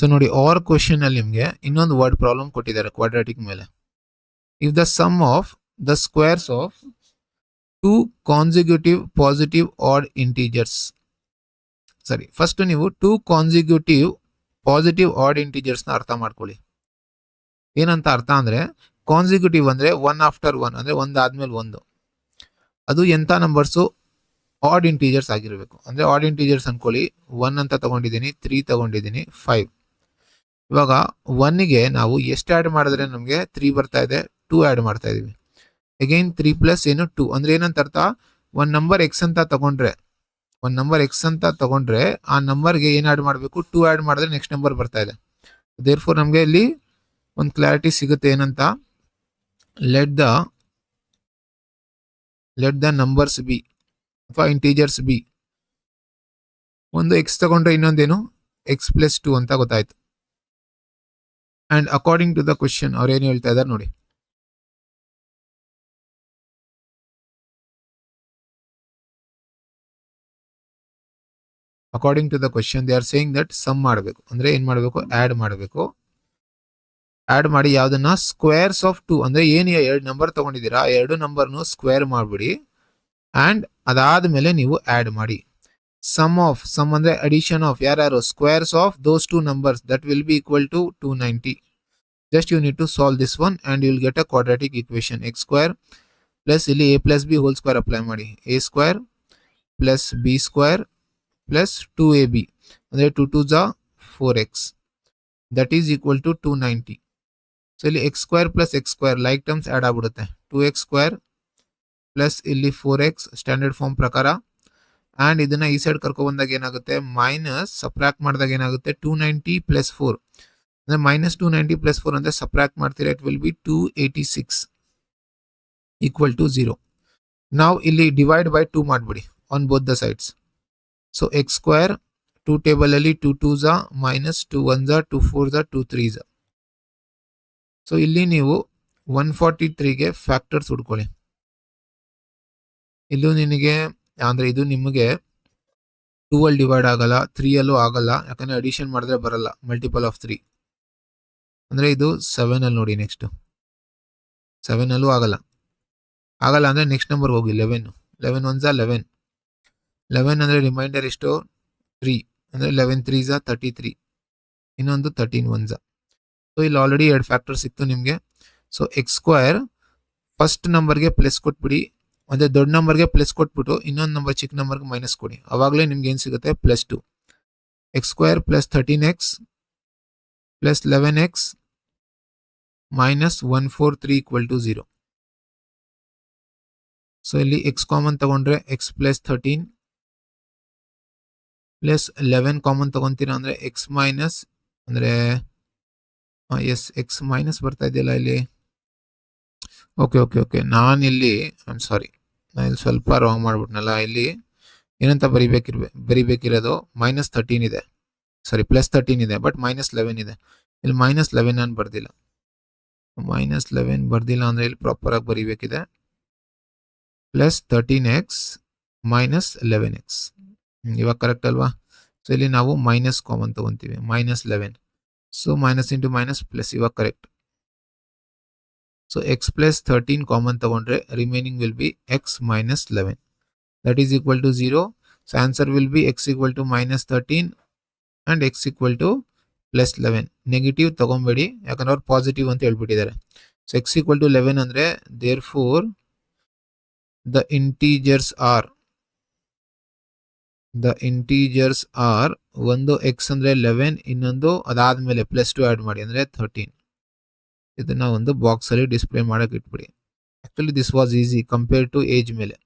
So ನೋಡಿ R question ಅಲ್ಲಿ ನಿಮಗೆ ಇನ್ನೊಂದು ವರ್ಡ್ ಪ್ರಾಬ್ಲಮ್ ಕೊಟ್ಟಿದ್ದಾರೆ ಕ್ವಾಡ್ರಾಟಿಕ್ ಮೇಲೆ. If the sum of the squares of 2 consecutive positive odd integers, ಸರಿ ಫಸ್ಟ್ ನೀವು 2 ಕಾನ್ಸಿಕ್ಯೂಟಿವ್ ಪಾಸಿಟಿವ್ ಆಡ್ ಇಂಟೀಜರ್ಸ್ ನ ಅರ್ಥ ಮಾಡ್ಕೊಳ್ಳಿ. ಏನಂತ ಅರ್ಥ ಅಂದ್ರೆ ಕಾನ್ಸಿಕ್ಯೂಟಿವ್ ಅಂದ್ರೆ 1 ಆಫ್ಟರ್ 1 ಅಂದ್ರೆ ಒಂದಾದ್ಮೇಲೆ ಒಂದು. ಅದು ಎಂತ ನಂಬರ್ಸು? ಆಡ್ ಇಂಟೀಜರ್ಸ್ ಆಗಿರಬೇಕು. ಅಂದ್ರೆ ಆಡ್ ಇಂಟೀಜರ್ಸ್ ಅನ್ಕೊಳ್ಳಿ, 1 ಅಂತ ತಗೊಂಡಿದ್ದೀನಿ, 3 ತಗೊಂಡಿದ್ದೀನಿ, 5. ಇವಾಗ 1ಗೆ ನಾವು ಎಷ್ಟು ಆಡ್ ಮಾಡಿದ್ರೆ ನಮಗೆ 3 ಬರ್ತಾ ಇದೆ? 2 ಆಡ್ ಮಾಡ್ತಾ ಇದೀವಿ. ಅಗೈನ್ 3 ಪ್ಲಸ್ ಏನು 2 ಅಂದ್ರೆ ಏನಂತ ಅರ್ಥ? ಒಂದು ನಂಬರ್ ಎಕ್ಸ್ ಅಂತ ತಗೊಂಡ್ರೆ ಆ ನಂಬರ್ಗೆ ಏನ್ ಆಡ್ ಮಾಡಬೇಕು? 2 ಆಡ್ ಮಾಡಿದ್ರೆ ನೆಕ್ಸ್ಟ್ ನಂಬರ್ ಬರ್ತಾ ಇದೆ. ದೇರ್ ಫೋರ್ ನಮಗೆ ಇಲ್ಲಿ ಒಂದು ಕ್ಲಾರಿಟಿ ಸಿಗುತ್ತೆ. ಏನಂತ? ಲೆಟ್ ದ ನಂಬರ್ಸ್ ಬಿ ಅಥವಾ ಇಂಟೀಜರ್ಸ್ ಬಿ. ಒಂದು ಎಕ್ಸ್ ತಗೊಂಡ್ರೆ ಇನ್ನೊಂದೇನು ಎಕ್ಸ್ ಪ್ಲಸ್ 2 ಅಂತ ಗೊತ್ತಾಯ್ತು. And according to the question ಅವ್ರು ಏನು ಹೇಳ್ತಾ ಇದ್ದಾರೆ ನೋಡಿ. According to the question they are saying that sum ಮಾಡಬೇಕು. ಅಂದ್ರೆ ಏನ್ ಮಾಡಬೇಕು? ಆಡ್ ಮಾಡಬೇಕು. ಆಡ್ ಮಾಡಿ ಯಾವ್ದನ್ನ? ಸ್ಕ್ವೇರ್ಸ್ ಆಫ್ 2 ಅಂದ್ರೆ ಏನು 2 ನಂಬರ್ ತಗೊಂಡಿದ್ದೀರಾ, ಆ 2 ನಂಬರ್ನು ಸ್ಕ್ವೇರ್ ಮಾಡ್ಬಿಡಿ. ಅಂಡ್ ಅದಾದ್ಮೇಲೆ ನೀವು ಆಡ್ ಮಾಡಿ. ಸಮ್ ಅಂದ್ರೆ ಅಡಿಷನ್ ಆಫ್ ಯಾರ್ಯಾರು? Squares of those 2 numbers that will be equal to 290. Just you need to solve this one and you will get a quadratic equation. X square plus ಇಲ್ಲಿ a plus b whole square apply ಮಾಡಿ. A square plus b square plus 2ab ಅಂದ್ರೆ 2 2s are 4x that is equal to 290. So ಇಲ್ಲಿ x square plus x square like terms add ಆಗ್ಬಿಡುತ್ತೆ. 2x square plus ಇಲ್ಲಿ 4x standard form ಪ್ರಕಾರ. And ಇದನ್ನ ಈ side ಕರ್ಕೊ ಬಂದಾಗ ಏನಾಗುತ್ತೆ? ಮೈನಸ್ ಸಬ್ಟ್ರಾಕ್ಟ್ ಮಾಡಿದಾಗ ಏನಾಗುತ್ತೆ? 290 plus 4 ಅಂದ್ರೆ ಮೈನಸ್ 290 ಪ್ಲಸ್ 4 ಅಂದ್ರೆ ಸಬ್ಟ್ರಾಕ್ಟ್ ಮಾಡ್ತೀರಾ, it will be 286 equal to 0. ನಾವು ಇಲ್ಲಿ ಡಿವೈಡ್ ಬೈ 2 ಮಾಡ್ಬಿಡಿ on both the sides. So x square 2 table ಅಲ್ಲಿ 2 2s minus 2 1s 2 4s 2 3s. So ಇಲ್ಲಿ ನೀವು 143ಗೆ ಫ್ಯಾಕ್ಟರ್ಸ್ ಹುಡ್ಕೊಳ್ಳಿ. ಇಲ್ಲೂ ನಿನಗೆ ಅಂದ್ರೆ ಇದು ನಿಮಗೆ 2 ಅಲ್ಲಿ ಡಿವೈಡ್ ಆಗಲ್ಲ, 3 ಅಲ್ಲೂ ಆಗಲ್ಲ, ಯಾಕಂದ್ರೆ ಅಡಿಷನ್ ಮಾಡಿದ್ರೆ ಬರಲ್ಲ ಮಲ್ಟಿಪಲ್ ಆಫ್ 3. ಅಂದ್ರೆ ಇದು 7 ಅಲ್ಲಿ ನೋಡಿ. ನೆಕ್ಸ್ಟ್ 7 ಅಲ್ಲೂ ಆಗಲ್ಲ ಅಂದ್ರೆ ನೆಕ್ಸ್ಟ್ ನಂಬರ್ ಹೋಗಿ 11 1s 11 ಅಂದ್ರೆ ರಿಮೈಂಡರ್ ಎಷ್ಟು? 3 ಅಂದ್ರೆ 11 3s 33, ಇನ್ನೊಂದು 13 1s. ಸೊ ಇಲ್ಲಿ ಆಲ್ರೆಡಿ 2 ಫ್ಯಾಕ್ಟರ್ ಸಿಕ್ತು ನಿಮ್ಗೆ. ಸೊ ಎಕ್ಸ್ ಸ್ಕ್ವೇರ್ ಫಸ್ಟ್ ನಂಬರ್ಗೆ ಪ್ಲಸ್ ಕೊಟ್ಬಿಡಿ, ಅಂದ್ರೆ ದೊಡ್ಡ ನಂಬರ್ಗೆ ಪ್ಲಸ್ ಕೊಟ್ಬಿಟ್ಟು ಇನ್ನೊಂದು ನಂಬರ್ ಚಿಕ್ಕ ನಂಬರ್ಗೆ ಮೈನಸ್ ಕೊಡಿ. ಅವಾಗಲೇ ನಿಮ್ಗೆ ಏನ್ ಸಿಗುತ್ತೆ? Plus 2. X square plus 13x plus 11x minus 143 equal to 0. So ಇಲ್ಲಿ ಎಕ್ಸ್ ಕಾಮನ್ ತಗೊಂಡ್ರೆ ಎಕ್ಸ್ ಪ್ಲಸ್ 13 ಪ್ಲಸ್ 11 ಕಾಮನ್ ತಗೊಂತೀರಾ ಅಂದ್ರೆ ಎಕ್ಸ್ ಮೈನಸ್ ಅಂದ್ರೆ ಎಸ್ ಎಕ್ಸ್ ಮೈನಸ್ ಬರ್ತಾ ಇದೆಯಲ್ಲ ಇಲ್ಲಿ. ಓಕೆ ನಾನು ಇಲ್ಲಿ ಸಾರಿ, ನಾನು ಇಲ್ಲಿ ಸ್ವಲ್ಪ ರಾಂಗ್ ಮಾಡ್ಬಿಟ್ನಲ್ಲ. ಇಲ್ಲಿ ಏನಂತ ಬರಿಬೇಕಿರೋದು ಮೈನಸ್ 13 ಇದೆ, ಸಾರಿ ಪ್ಲಸ್ 13 ಇದೆ, ಬಟ್ ಮೈನಸ್ 11 ಇದೆ. ಇಲ್ಲಿ ಮೈನಸ್ 11 ನಾನು ಬರ್ದಿಲ್ಲ. ಮೈನಸ್ 11 ಬರ್ದಿಲ್ಲ ಅಂದ್ರೆ ಇಲ್ಲಿ ಪ್ರಾಪರ್ ಆಗಿ ಬರಿಬೇಕಿದೆ. Plus 13x minus 11x. ಇವಾಗ ಕರೆಕ್ಟ್ ಅಲ್ವಾ? ಸೊ ಇಲ್ಲಿ ನಾವು ಮೈನಸ್ ಕಾಮನ್ ತಗೊಂತೀವಿ, minus 11. So minus into minus plus, ಇವಾಗ correct. So X plus 13 common ತಗೊಂಡ್ರೆ remaining will be X minus 11 that is equal to 0. So answer will be X equal to minus 13 and X equal to plus 11. Negative ತಗೊಂಬೇಡಿ, ಯಾಕಂದ್ರೆ ಅವ್ರು positive ಅಂತ ಹೇಳ್ಬಿಟ್ಟಿದ್ದಾರೆ. So X equal to 11 ಅಂದ್ರೆ therefore the integers are ಒಂದು X ಅಂದ್ರೆ 11, ಇನ್ನೊಂದು ಅದಾದ್ಮೇಲೆ ಪ್ಲಸ್ 2 ಆಡ್ ಮಾಡಿ ಅಂದ್ರೆ 13. ಇದನ್ನ ಒಂದು ಬಾಕ್ಸ್ ಅಲ್ಲಿ ಡಿಸ್ಪ್ಲೇ ಮಾಡಕ್ ಇಟ್ಬಿಡಿ. Actually this was easy compare to age ಮೇಲೆ.